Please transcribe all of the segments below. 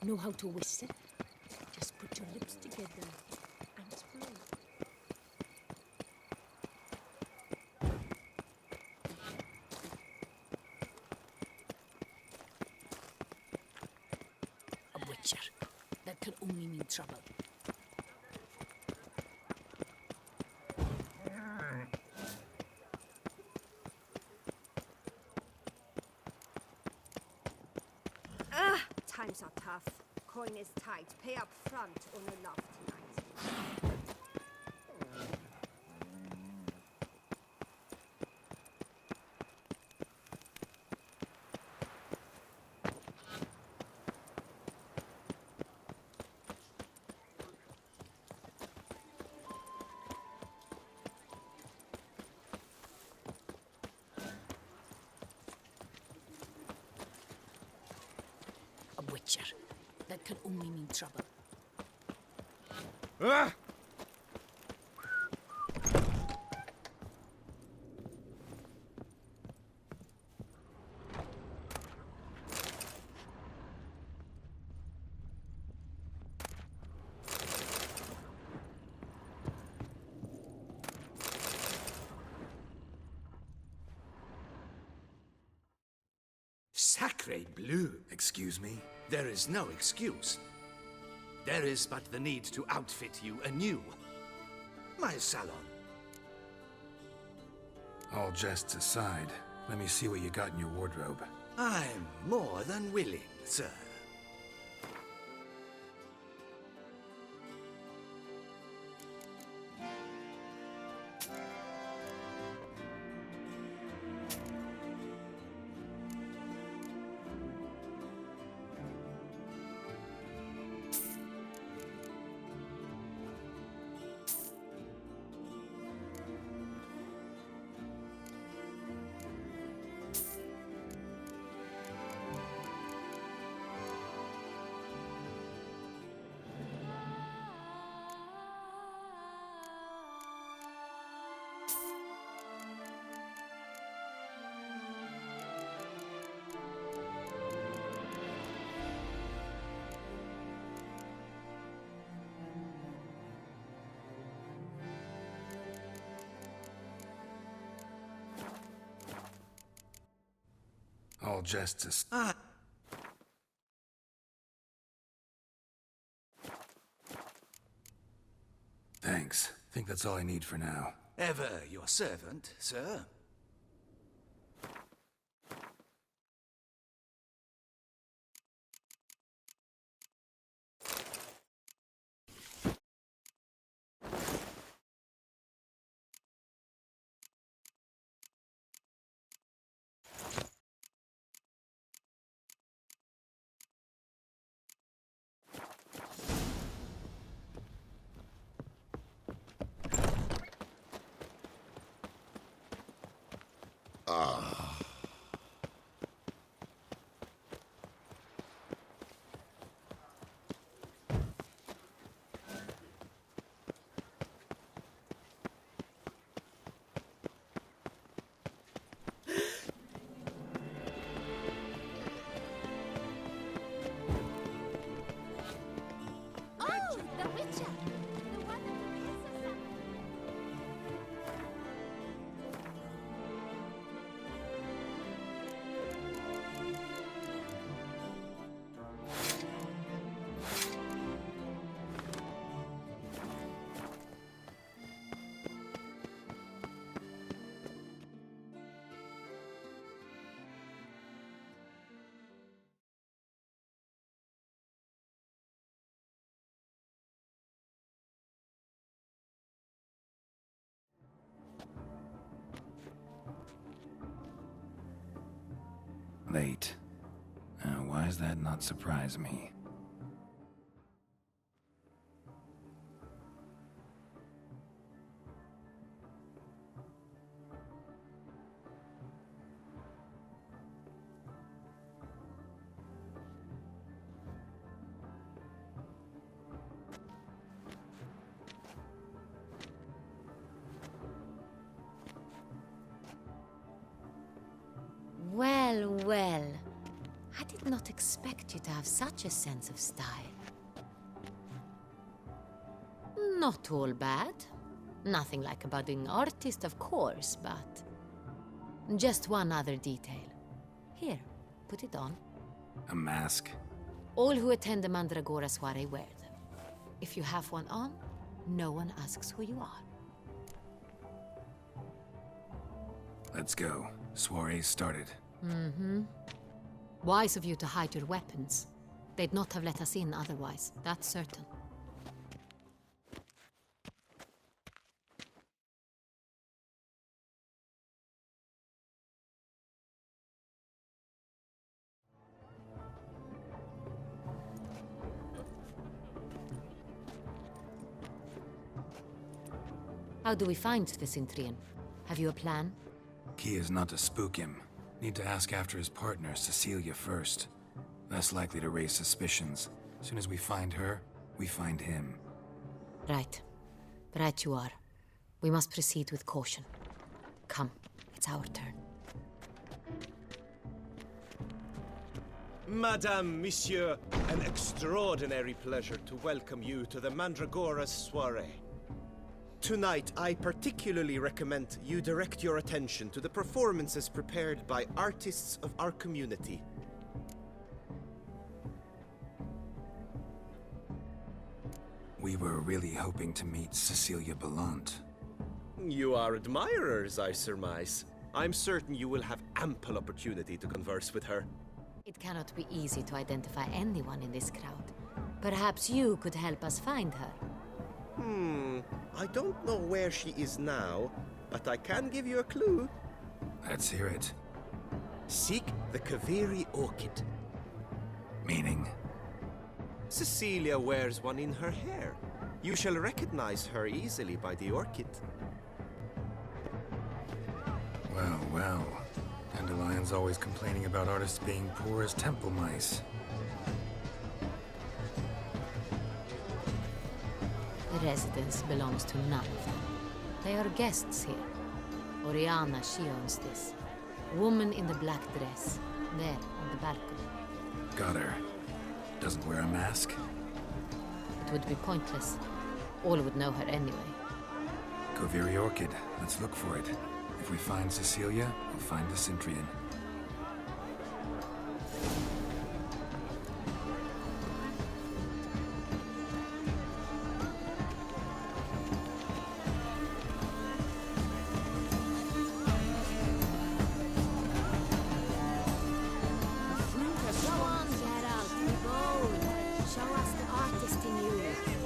Know how to whistle? Just put your lips together and blow. A witcher. That can only mean trouble. Times are tough. Coin is tight. Pay up front or no love tonight. A witcher. That can only mean trouble. Ah! Sacre bleu! Excuse me? There is no excuse. There is but the need to outfit you anew. My salon. All jests aside, let me see what you got in your wardrobe. I'm more than willing, sir. All jests aside. Thanks. Think that's all I need for now. Ever your servant, sir. Oh, the Witcher! The one that kisses us. Late. Why does that not surprise me? Well, well. I did not expect you to have such a sense of style. Not all bad. Nothing like a budding artist, of course, but... just one other detail. Here, put it on. A mask? All who attend the Mandragora soiree wear them. If you have one on, no one asks who you are. Let's go. Soiree's started. Mm-hmm. Wise of you to hide your weapons. They'd not have let us in otherwise, that's certain. How do we find the Cintrian? Have you a plan? Key is not to spook him. Need to ask after his partner, Cecilia, first. Less likely to raise suspicions. As soon as we find her, we find him. Right. Right you are. We must proceed with caution. Come, it's our turn. Madame, Monsieur, an extraordinary pleasure to welcome you to the Mandragora's soiree. Tonight, I particularly recommend you direct your attention to the performances prepared by artists of our community. We were really hoping to meet Cecilia Belant. You are admirers, I surmise. I'm certain you will have ample opportunity to converse with her. It cannot be easy to identify anyone in this crowd. Perhaps you could help us find her. I don't know where she is now, but I can give you a clue. Let's hear it. Seek the Kaviri orchid. Meaning? Cecilia wears one in her hair. You shall recognize her easily by the orchid. Well, well. Dandelion's always complaining about artists being poor as temple mice. The residence belongs to none of them. They are guests here. Oriana, she owns this. Woman in the black dress, there on the balcony. Got her. Doesn't wear a mask? It would be pointless. All would know her anyway. Kaviri Orchid. Let's look for it. If we find Cecilia, we'll find the Cintrian. Go on, Geralt, be bold. Show us the artist in you.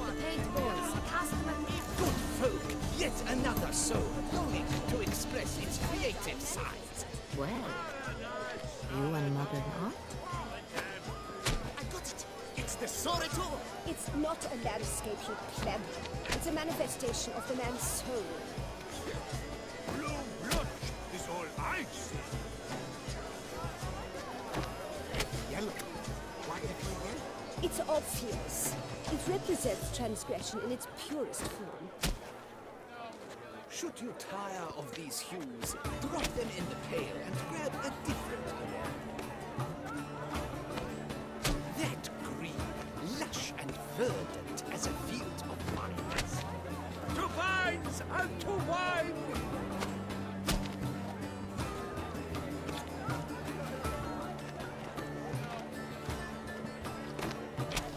The paint boys, cast them at Good folk, yet another soul longing to express its creative side. well. You and modern art? I got it. It's the Sorito. It's not a landscape, you pleb. It's a manifestation of the man's soul. Blue blood is all I see. Yellow. Why ever yellow? It's obvious. It represents transgression in its purest form. Should you tire of these hues, drop them in the pail and grab a different color. That green, lush and verdant as a field of vines. To vines and to wine!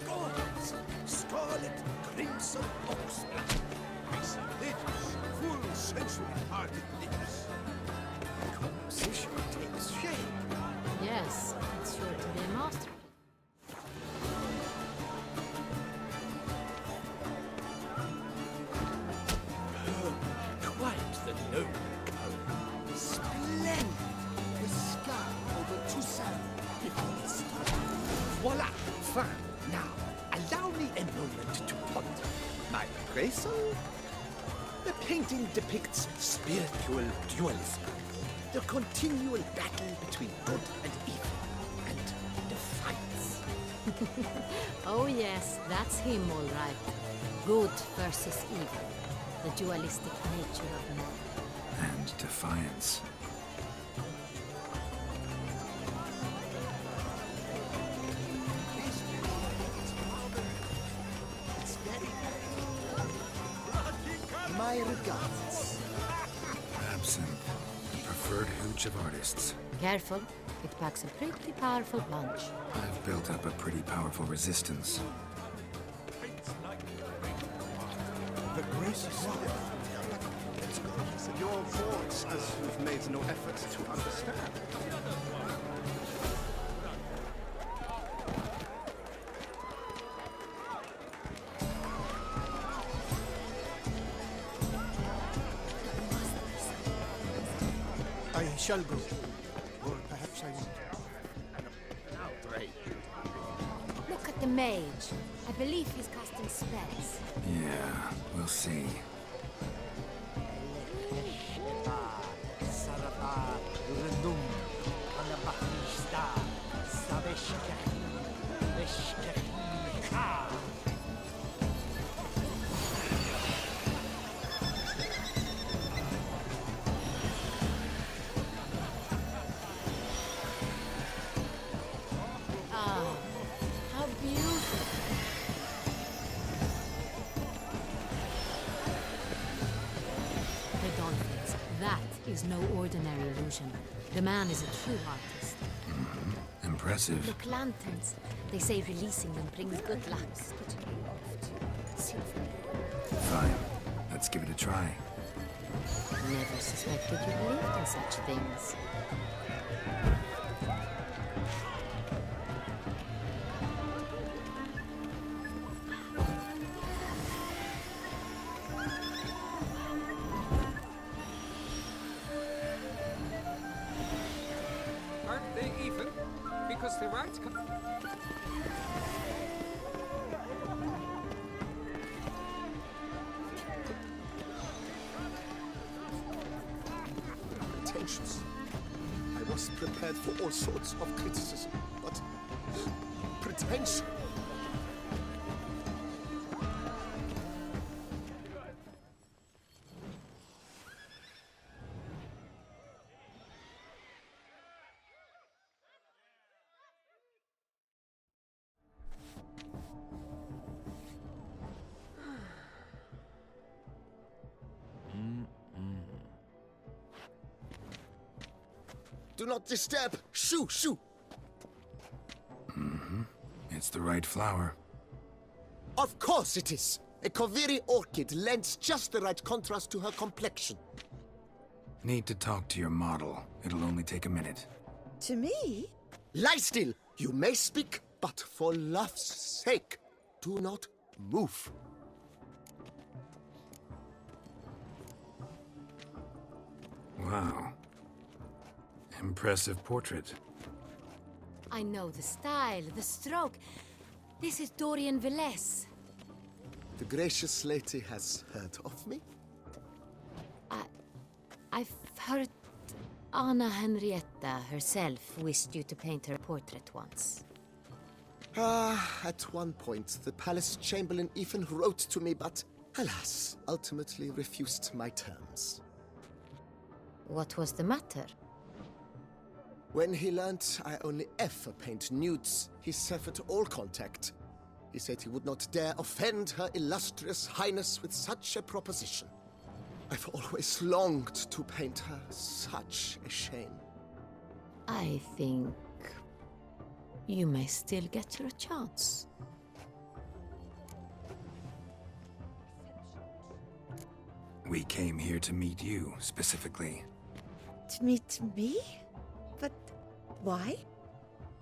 Gorgeous, scarlet, crimson oxblood. Icy lips, full sensual-hearted lips. Composition takes shape. Yes, it's sure to be a masterpiece. Quite the noble color. Splendid. The sky over Toussaint before the storm. Voila! Fine. Now, allow me a moment to ponder. My appraisal? The painting depicts spiritual dualism. The continual battle between good and evil. And defiance. Oh yes, that's him all right. Good versus evil. The dualistic nature of man. And defiance. my regards. Absinthe. Preferred hooch of artists. Careful, it packs a pretty powerful punch. I've built up a pretty powerful resistance. The gracious your thoughts, as you've made no effort to understand. I shall go. Or perhaps I won't. Outrage. Look at the mage. I believe he's casting spells. Yeah, we'll see. Ah, how beautiful. The dolphins. That is no ordinary illusion. The man is a true artist. Impressive. Look, lanterns. They say releasing them brings good luck. Fine. Let's give it a try. Never suspected you believed in such things. Aren't they even? Because the right Pretentious. I was prepared for all sorts of criticism, but pretension. Do not disturb! Shoo! Shoo! It's the right flower. Of course it is! A Koviri orchid lends just the right contrast to her complexion. Need to talk to your model. It'll only take a minute. To me? Lie still! You may speak, but for love's sake, do not move. Wow. Impressive portrait. I know the style, the stroke. This is Dorian Velez. The gracious lady has heard of me? I've heard Anna Henrietta herself wished you to paint her portrait once. At one point, the palace chamberlain even wrote to me, but alas, ultimately refused my terms. What was the matter? When he learnt I only ever paint nudes, he severed all contact. He said he would not dare offend her illustrious highness with such a proposition. I've always longed to paint her. Such a shame. I think you may still get your chance. We came here to meet you, specifically. To meet me? But why?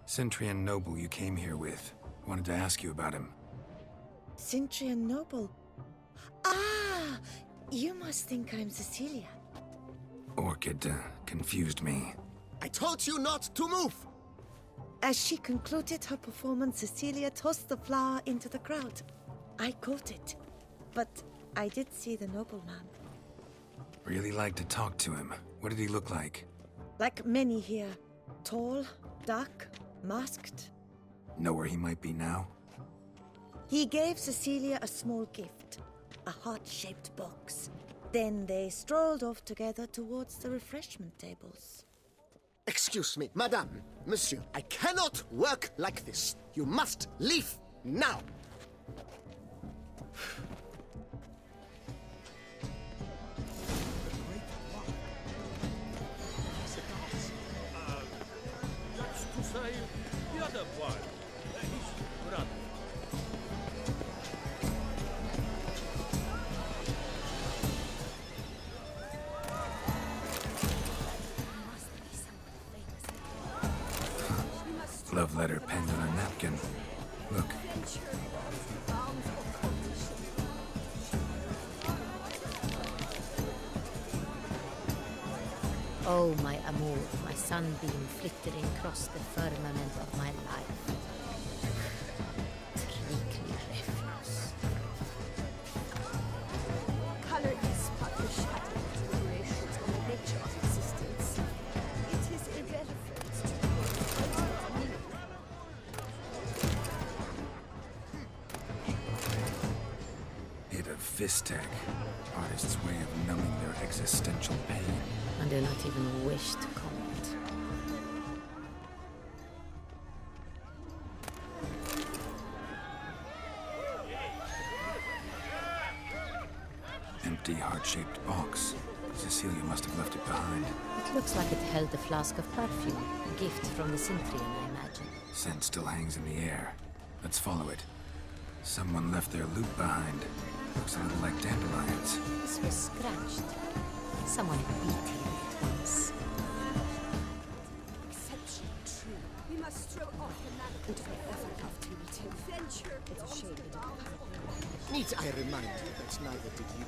Centrian noble you came here with. Wanted to ask you about him. Centrian noble. Ah! You must think I'm Cecilia. Orchid confused me. I told you not to move! As she concluded her performance, Cecilia tossed the flower into the crowd. I caught it, but I did see the nobleman. Really like to talk to him. What did he look like? Like many here. Tall, dark, masked. Know where he might be now? He gave Cecilia a small gift, a heart-shaped box. Then they strolled off together towards the refreshment tables. Excuse me, madame, monsieur, I cannot work like this. You must leave now. say the other one. His brother. Love letter penned on a napkin. Look. Oh, my amour, my sunbeam flittering across the firmament of my life. Treacly refuse. Color is but the shadow of generations on the nature of existence. It is irrelevant to your meaning. Hit of Fistech. Artist's way of numbing their existential pain. I do not even wish to comment. Empty, heart-shaped box. Cecilia must have left it behind. It looks like it held a flask of perfume. A gift from the Cintrian, I imagine. Scent still hangs in the air. Let's follow it. Someone left their loot behind. Looks a little like dandelions. This was scratched. Someone beat him once. Exceptionally true. We must throw off the mantle and forever love to meet him. Venture. It's a shame it didn't happen. Need I remind you that neither did you?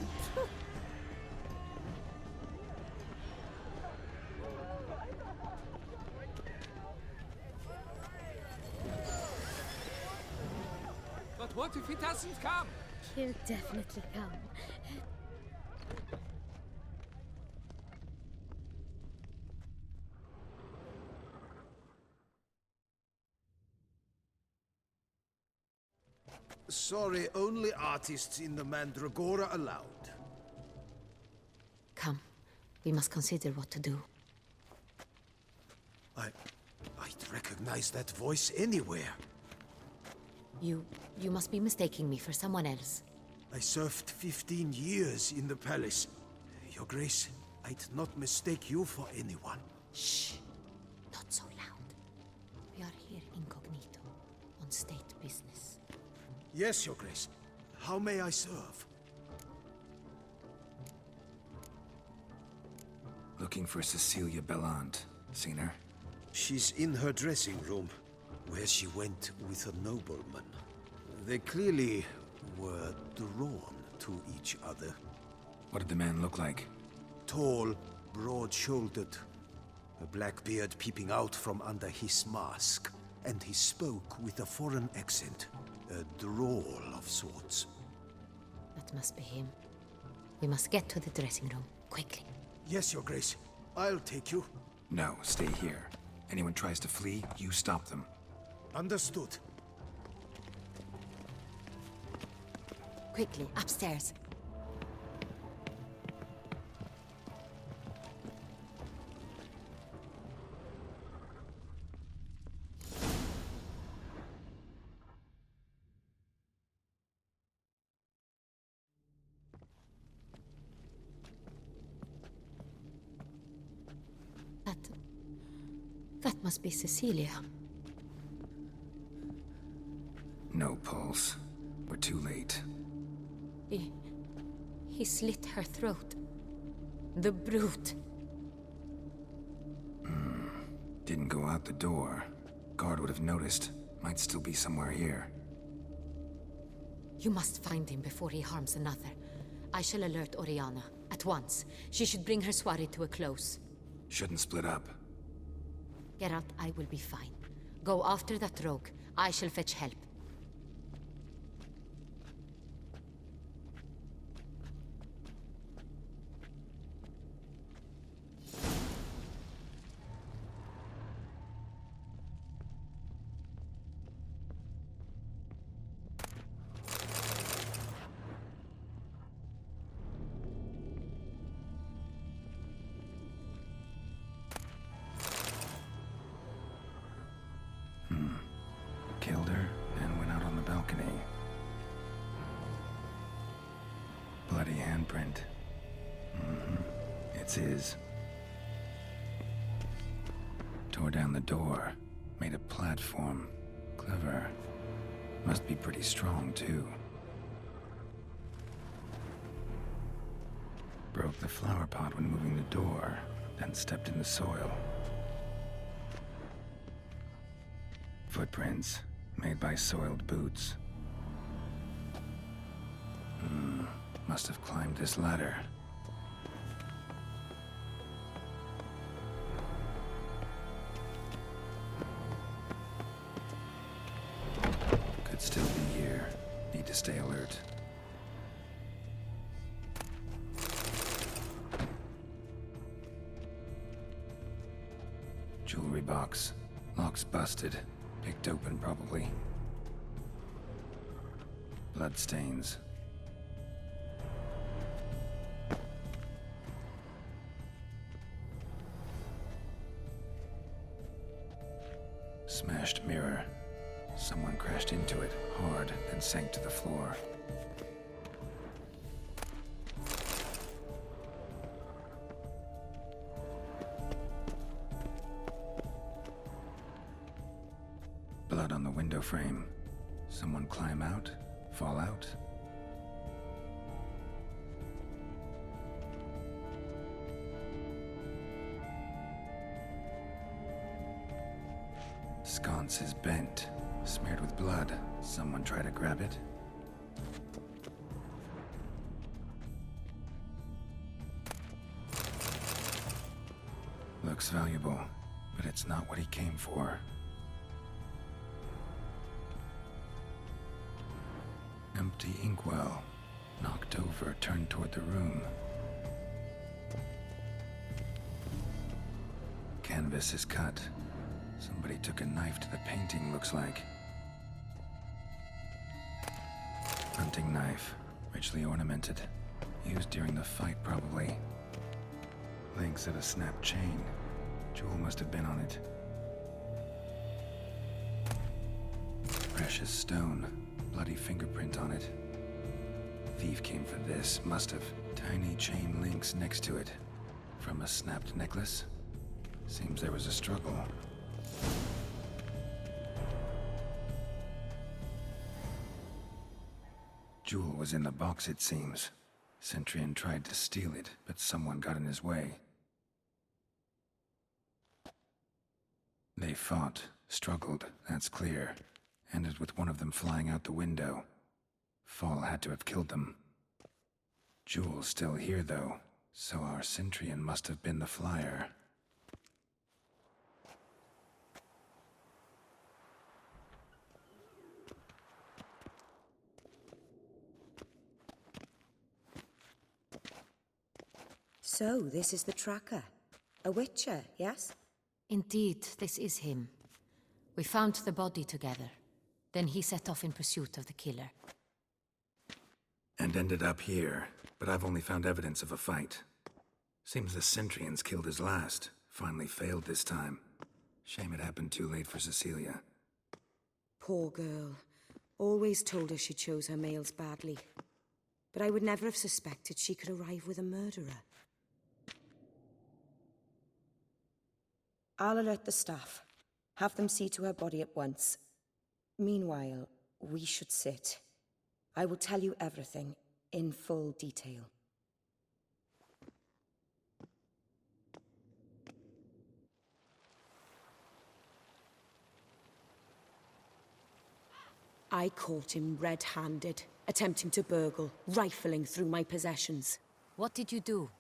But what if he doesn't come? He'll definitely come. Sorry, only artists in the Mandragora allowed. Come. We must consider what to do. I'd recognize that voice anywhere. You must be mistaking me for someone else. I served 15 years in the palace. Your Grace, I'd not mistake you for anyone. Shh. Not so loud. We are here incognito, on state business. Yes, Your Grace. How may I serve? Looking for Cecilia Bellant. Seen her? She's in her dressing room, where she went with a nobleman. They clearly were drawn to each other. What did the man look like? Tall, broad-shouldered, a black beard peeping out from under his mask, and he spoke with a foreign accent, a drawl of sorts. That must be him. We must get to the dressing room, quickly. Yes, Your Grace. I'll take you. No, stay here. Anyone tries to flee, you stop them. Understood. Quickly, upstairs. That must be Cecilia. No pulse. We're too late. He slit her throat. The brute. Didn't go out the door. Guard would have noticed. Might still be somewhere here. You must find him before he harms another. I shall alert Oriana. At once. She should bring her soiree to a close. Shouldn't split up. Geralt, I will be fine. Go after that rogue. I shall fetch help. Killed her and went out on the balcony. Bloody handprint. It's his. Tore down the door. Made a platform. Clever. Must be pretty strong, too. Broke the flower pot when moving the door, then stepped in the soil. Footprints, made by soiled boots. Must have climbed this ladder. Could still be here. Need to stay alert. Jewelry box. Lock's busted. Picked open, probably. Bloodstains. Smashed mirror. Someone crashed into it, hard, then sank to the floor. Blood on the window frame. Someone climb out? Fall out? Sconce is bent, smeared with blood. Someone try to grab it? Looks valuable, but it's not what he came for. Empty inkwell. Knocked over, turned toward the room. Canvas is cut. Somebody took a knife to the painting, looks like. Hunting knife, richly ornamented. Used during the fight, probably. Links of a snapped chain. Jewel must have been on it. Precious stone. Bloody fingerprint on it. Thief came for this, must have. Tiny chain links next to it. From a snapped necklace? Seems there was a struggle. Jewel was in the box, it seems. Centurion tried to steal it, but someone got in his way. They fought, struggled, that's clear. Ended with one of them flying out the window. Fall had to have killed them. Jewel's still here, though, so our Centurion must have been the flyer. So, this is the tracker. A witcher, yes? Indeed, this is him. We found the body together. Then he set off in pursuit of the killer. And ended up here, but I've only found evidence of a fight. Seems the Centurions killed his last. Finally failed this time. Shame it happened too late for Cecilia. Poor girl. Always told her she chose her males badly. But I would never have suspected she could arrive with a murderer. I'll alert the staff. Have them see to her body at once. Meanwhile, we should sit. I will tell you everything, in full detail. I caught him red-handed, attempting to burgle, rifling through my possessions. What did you do?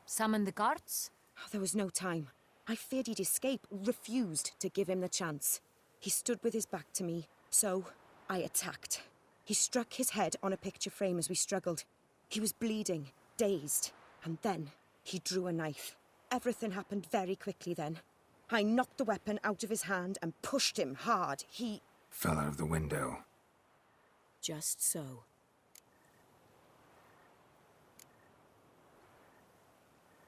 Summon the guards? There was no time. I feared he'd escape, refused to give him the chance. He stood with his back to me, so I attacked. He struck his head on a picture frame as we struggled. He was bleeding, dazed, and then he drew a knife. Everything happened very quickly then. I knocked the weapon out of his hand and pushed him hard. He Fell out of the window. just so.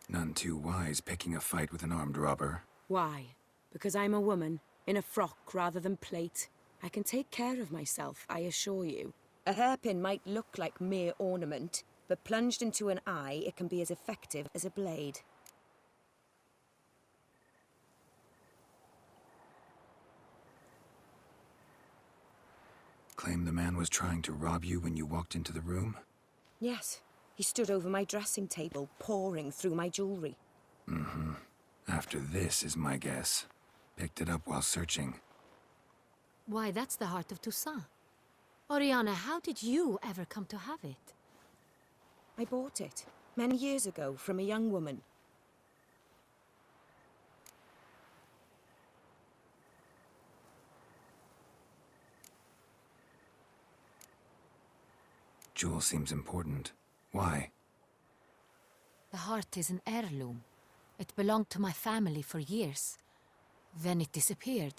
None too wise picking a fight with an armed robber. Why? Because I'm a woman, in a frock rather than plate. I can take care of myself, I assure you. A hairpin might look like mere ornament, but plunged into an eye, it can be as effective as a blade. Claim the man was trying to rob you when you walked into the room? Yes. He stood over my dressing table, pouring through my jewelry. Mm-hmm. After this is my guess. Picked it up while searching. Why, that's the heart of Toussaint. Oriana, how did you ever come to have it? I bought it, many years ago, from a young woman. Jewel seems important. Why? The heart is an heirloom. It belonged to my family for years. Then it disappeared.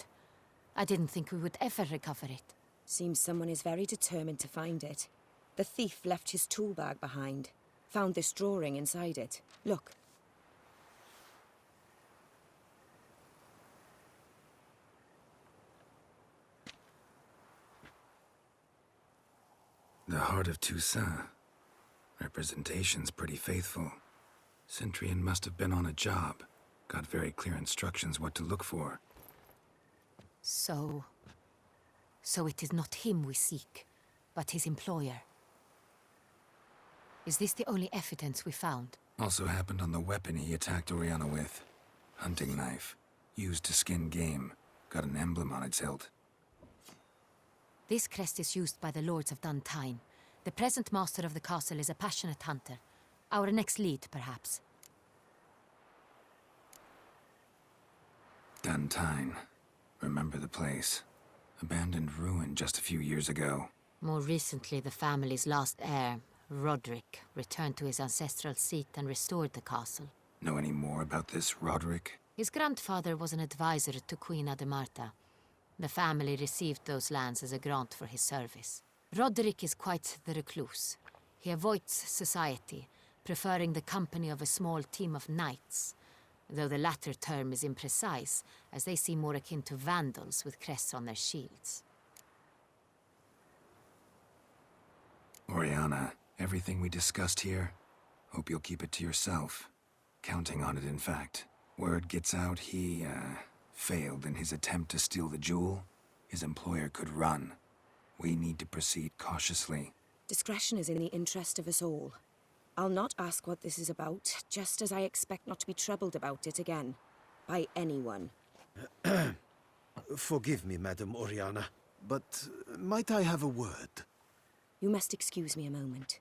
I didn't think we would ever recover it. Seems someone is very determined to find it. The thief left his tool bag behind. Found this drawing inside it. Look. The heart of Toussaint. Representation's pretty faithful. Centurion must have been on a job. Got very clear instructions what to look for. So it is not him we seek, but his employer. Is this the only evidence we found? Also happened on the weapon he attacked Oriana with. Hunting knife. Used to skin game. Got an emblem on its hilt. This crest is used by the Lords of Duntine. The present master of the castle is a passionate hunter. Our next lead, perhaps. Duntine. Remember the place. Abandoned ruin just a few years ago. More recently, the family's last heir, Roderick, returned to his ancestral seat and restored the castle. Know any more about this Roderick? His grandfather was an advisor to Queen Ademarta. The family received those lands as a grant for his service. Roderick is quite the recluse. He avoids society, preferring the company of a small team of knights, though the latter term is imprecise, as they seem more akin to vandals with crests on their shields. Oriana, everything we discussed here, hope you'll keep it to yourself. Counting on it, in fact. Word gets out he, failed in his attempt to steal the jewel. His employer could run. We need to proceed cautiously. Discretion is in the interest of us all. I'll not ask what this is about, just as I expect not to be troubled about it again. By anyone. Forgive me, Madam Oriana, but might I have a word? You must excuse me a moment.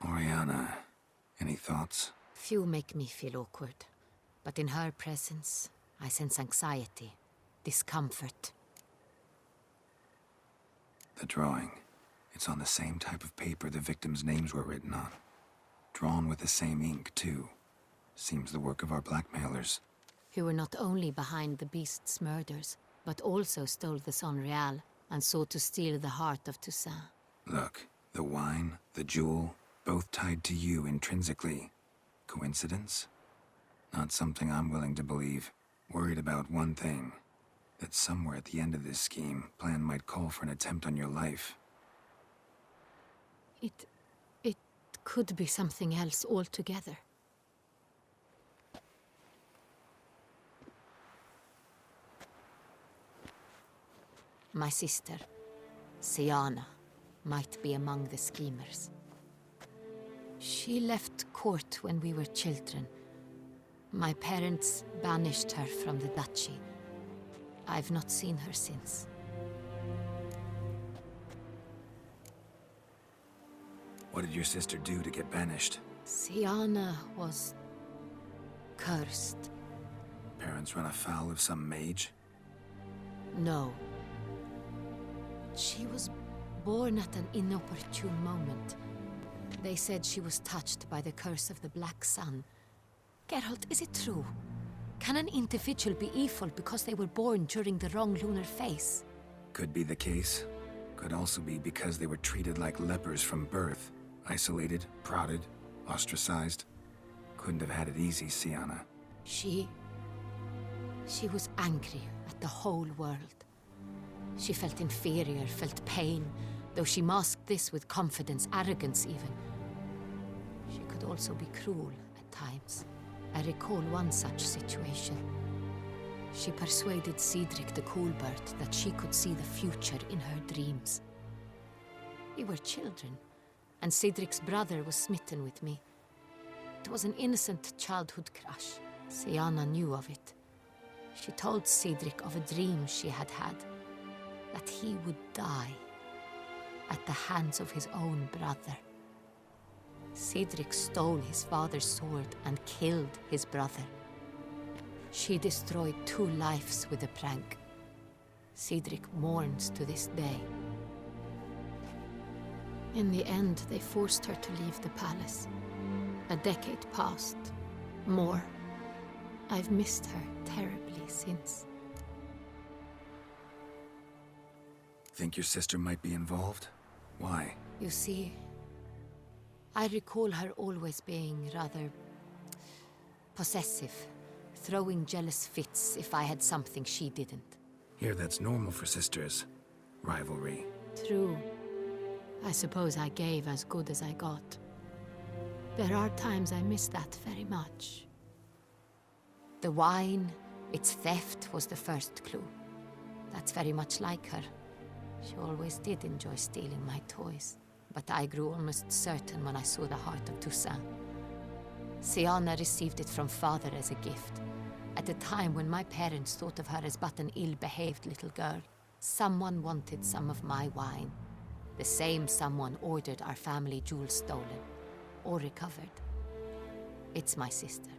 Oriana, any thoughts? Few make me feel awkward, but in her presence, I sense anxiety, discomfort. The drawing. It's on the same type of paper the victims' names were written on. Drawn with the same ink, too. Seems the work of our blackmailers. Who were not only behind the beast's murders, but also stole the Son Real and sought to steal the heart of Toussaint. Look, the wine, the jewel, both tied to you intrinsically. Coincidence? Not something I'm willing to believe. Worried about one thing. That somewhere at the end of this scheme, plan might call for an attempt on your life. It could be something else altogether. My sister, Siana, might be among the schemers. She left court when we were children. My parents banished her from the duchy. I've not seen her since. What did your sister do to get banished? Siana was cursed. Parents run afoul of some mage? No. She was born at an inopportune moment. They said she was touched by the curse of the Black Sun. Geralt, is it true? Can an individual be evil because they were born during the wrong lunar phase? Could be the case. Could also be because they were treated like lepers from birth. Isolated, prodded, ostracized. Couldn't have had it easy, Siana. She was angry at the whole world. She felt inferior, felt pain, though she masked this with confidence, arrogance even. She could also be cruel at times. I recall one such situation. She persuaded Cedric the Coolbird that she could see the future in her dreams. We were children, and Cedric's brother was smitten with me. It was an innocent childhood crush. Sienna knew of it. She told Cedric of a dream she had had, that he would die at the hands of his own brother. Cedric stole his father's sword and killed his brother. She destroyed 2 lives with a prank. Cedric mourns to this day. In the end, they forced her to leave the palace. A decade passed. More. I've missed her terribly since. Think your sister might be involved? Why? You see, I recall her always being rather possessive, throwing jealous fits if I had something she didn't. Here, that's normal for sisters. Rivalry. True. I suppose I gave as good as I got. There are times I miss that very much. The wine, its theft, was the first clue. That's very much like her. She always did enjoy stealing my toys, but I grew almost certain when I saw the heart of Toussaint. Sienna received it from father as a gift, at a time when my parents thought of her as but an ill-behaved little girl. Someone wanted some of my wine. The same someone ordered our family jewels stolen, or recovered. It's my sister.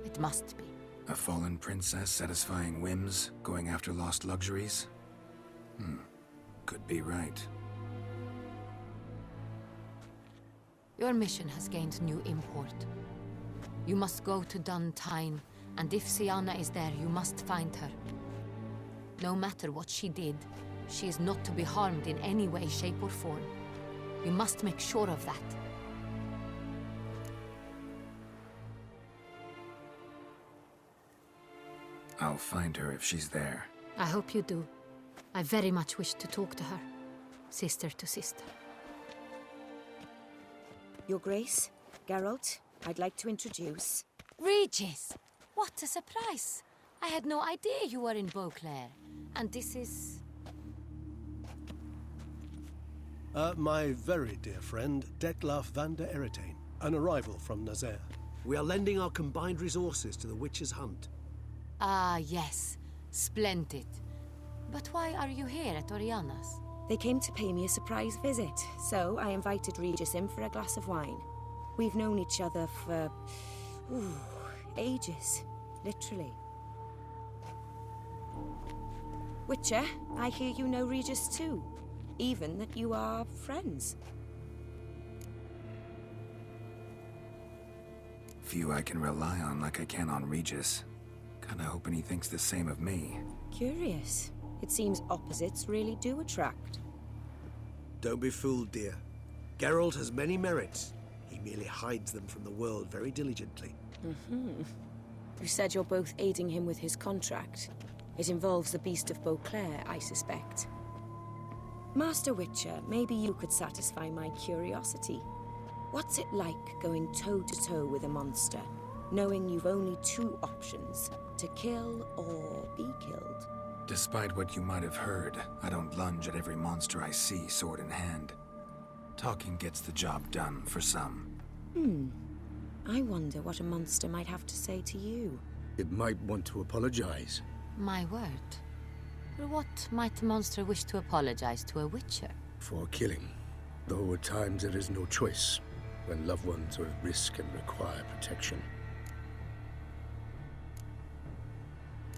It must be. A fallen princess satisfying whims, going after lost luxuries? Could be right. Your mission has gained new import. You must go to Dun Tyne, and if Sienna is there, you must find her. No matter what she did, she is not to be harmed in any way, shape, or form. You must make sure of that. I'll find her if she's there. I hope you do. I very much wish to talk to her. Sister to sister. Your Grace, Geralt, I'd like to introduce... Regis! What a surprise! I had no idea you were in Beauclair. And this is... My very dear friend, Detlaf van der Eretain, an arrival from Nazaire. We are lending our combined resources to the Witch's Hunt. Ah, yes. Splendid. But why are you here at Oriana's? They came to pay me a surprise visit, so I invited Regis in for a glass of wine. We've known each other for... ages. Literally. Witcher, I hear you know Regis too. Even that you are friends. Few I can rely on like I can on Regis. Kinda hoping he thinks the same of me. Curious. It seems opposites really do attract. Don't be fooled, dear. Geralt has many merits. He merely hides them from the world very diligently. You said you're both aiding him with his contract. It involves the Beast of Beauclair, I suspect. Master Witcher, maybe you could satisfy my curiosity. What's it like going toe-to-toe with a monster, knowing you've only 2 options, to kill or be killed? Despite what you might have heard, I don't lunge at every monster I see, sword in hand. Talking gets the job done, for some. I wonder what a monster might have to say to you. It might want to apologize. My word. For what might a monster wish to apologize to a witcher? For killing. Though at times there is no choice, when loved ones are at risk and require protection.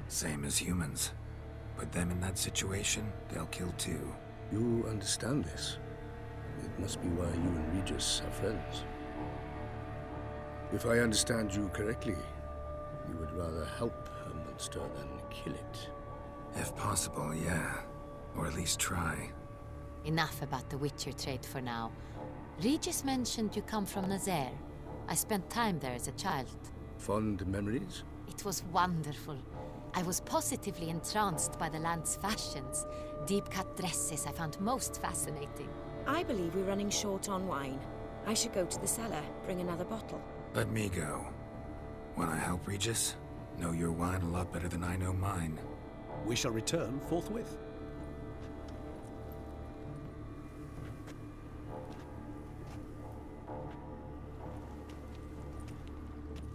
Same as humans. Put them in that situation, they'll kill too. You understand this. It must be why you and Regis are friends. If I understand you correctly, you would rather help a monster than kill it. If possible, yeah. Or at least try. Enough about the witcher trade for now. Regis mentioned you come from Nazaire. I spent time there as a child. Fond memories? It was wonderful. I was positively entranced by the land's fashions. Deep-cut dresses I found most fascinating. I believe we're running short on wine. I should go to the cellar, bring another bottle. Let me go. Wanna help, Regis? Know your wine a lot better than I know mine. We shall return forthwith.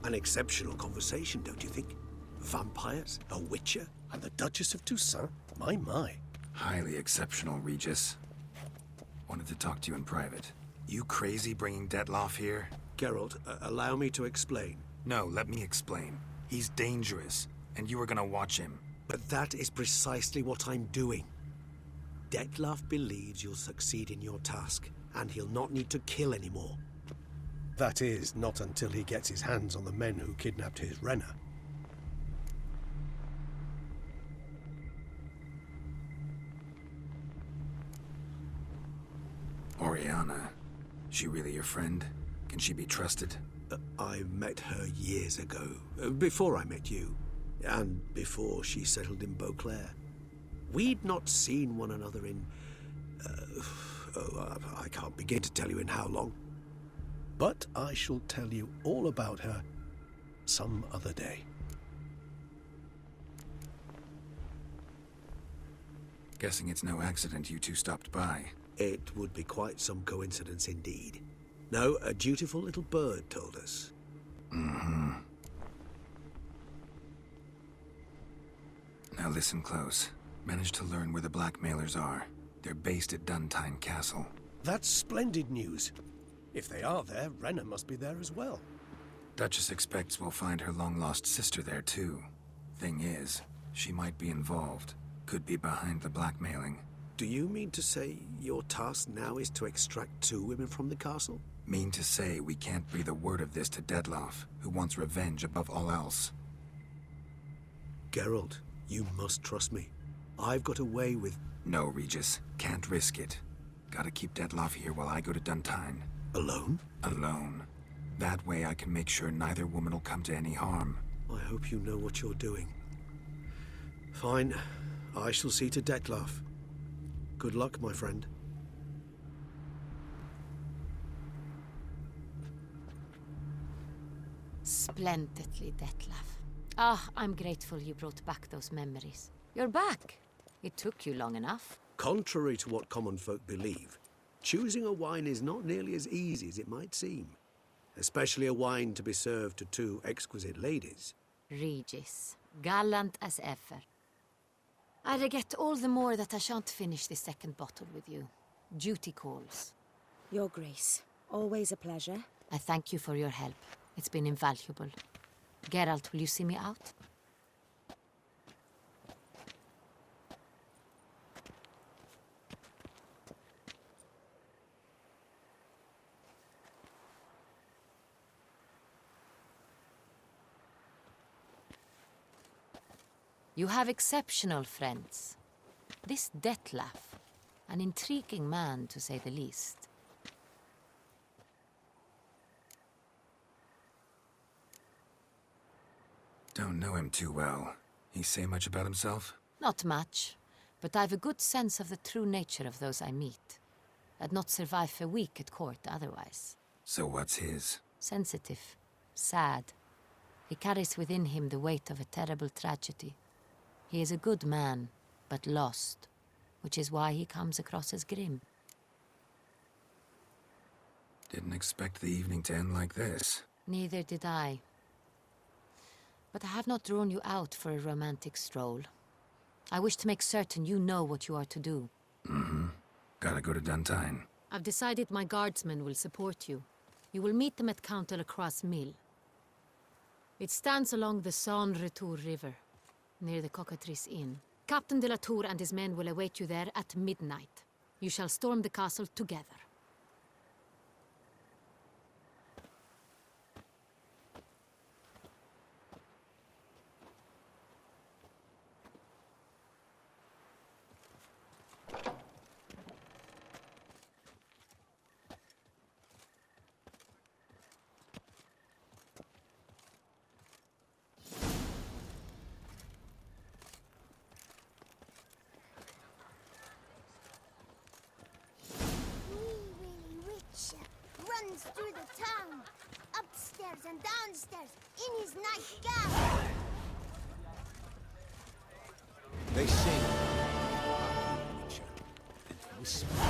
An exceptional conversation, don't you think? Vampires, a witcher, and the Duchess of Toussaint? My. Highly exceptional, Regis. Wanted to talk to you in private. You crazy bringing Detloff here? Geralt, allow me to explain. No, let me explain. He's dangerous, and you were gonna watch him. But that is precisely what I'm doing. Detloff believes you'll succeed in your task, and he'll not need to kill anymore. That is, not until he gets his hands on the men who kidnapped his Renna. Oriana. She really your friend? Can she be trusted? I met her years ago, before I met you, and before she settled in Beauclair. We'd not seen one another in... I can't begin to tell you in how long. But I shall tell you all about her some other day. Guessing it's no accident you two stopped by. It would be quite some coincidence indeed. No, a dutiful little bird told us. Mm-hmm. Now listen close. Managed to learn where the blackmailers are. They're based at Duntine Castle. That's splendid news. If they are there, Renna must be there as well. Duchess expects we'll find her long-lost sister there too. Thing is, she might be involved. Could be behind the blackmailing. Do you mean to say your task now is to extract 2 women from the castle? Mean to say we can't breathe a word of this to Detloff, who wants revenge above all else. Geralt, you must trust me. I've got a way with... No, Regis. Can't risk it. Gotta keep Detloff here while I go to Duntine. Alone? Alone. That way I can make sure neither woman will come to any harm. I hope you know what you're doing. Fine. I shall see to Detloff. Good luck, my friend. Splendidly, Detlaff. Ah, I'm grateful you brought back those memories. You're back. It took you long enough. Contrary to what common folk believe, choosing a wine is not nearly as easy as it might seem. Especially a wine to be served to 2 exquisite ladies. Regis, gallant as ever. I regret all the more that I shan't finish the second bottle with you. Duty calls. Your Grace, always a pleasure. I thank you for your help. It's been invaluable. Geralt, will you see me out? You have exceptional friends. This Detlaff, an intriguing man to say the least. Don't know him too well. He say much about himself? Not much, but I've a good sense of the true nature of those I meet. I'd not survive a week at court otherwise. So what's his? Sensitive, sad. He carries within him the weight of a terrible tragedy. He is a good man, but lost, which is why he comes across as grim. Didn't expect the evening to end like this. Neither did I. But I have not drawn you out for a romantic stroll. I wish to make certain you know what you are to do. Mm-hmm. Gotta go to Duntine. I've decided my guardsmen will support you. You will meet them at Count de la Croix's mill. It stands along the Saône-Retour River, near the Cockatrice Inn. Captain de la Tour and his men will await you there at midnight. You shall storm the castle together. town. Upstairs and downstairs, in his nightgown. They sing, Witcher, and whisper.